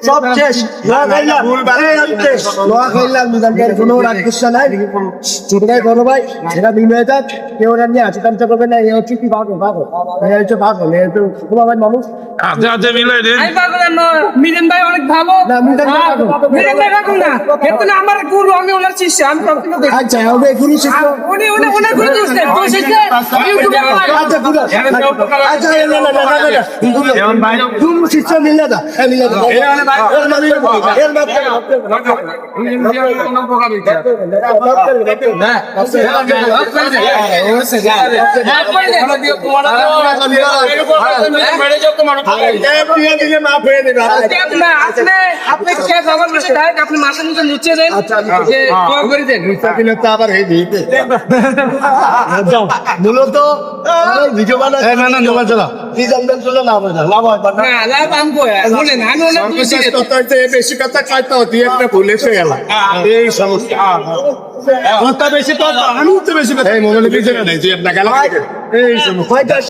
সব শেষ কোনো রাক্ষসা নাই। ছোট ভাই বড় ভাই সেটা বিনয় যাক কেউ ওরা নিয়ে আছে তামসা করবে না। এ হচ্ছে কি পাগল পাগল এ হচ্ছে পাগল এ হচ্ছে তোমার মানুষ আমি পাগল না, মিলন ভাই অনেক ভালো। না, মিলন ভাই পাগল। মিলন ভাই পাগল না, এত না আমার গুরু, আমি ওনার শিষ্য, আমি সবকিছু দেখি। আচ্ছা হবে গুরু শিষ্য উনি ওনার গুরু দোষে ইউটিউবে পায়। আচ্ছা গুরু আচ্ছা গুরু শিষ্য মিলে দা মিলে দা আপনি খেয়ে খাবার বসে খায়, আপনি মাথা নিচে লুচিয়ে দেন, যে দোয়া করে দেন। আবার এই দিতে মূলত ভিডিও বানায় না জমা চলা লাভ হয় না লাভ হয় না না, লাভ আনবো, বলেন, আমি ওনার দোষী দেব। বেশি কথা চাইতে হতে একটা ভুল এসে গেল এই সমস্যা কথা বেশি কথা আমি তো বেশি কথা এই মোবাইলে কিছু নেই যে আপনার গেল এই সমস্যা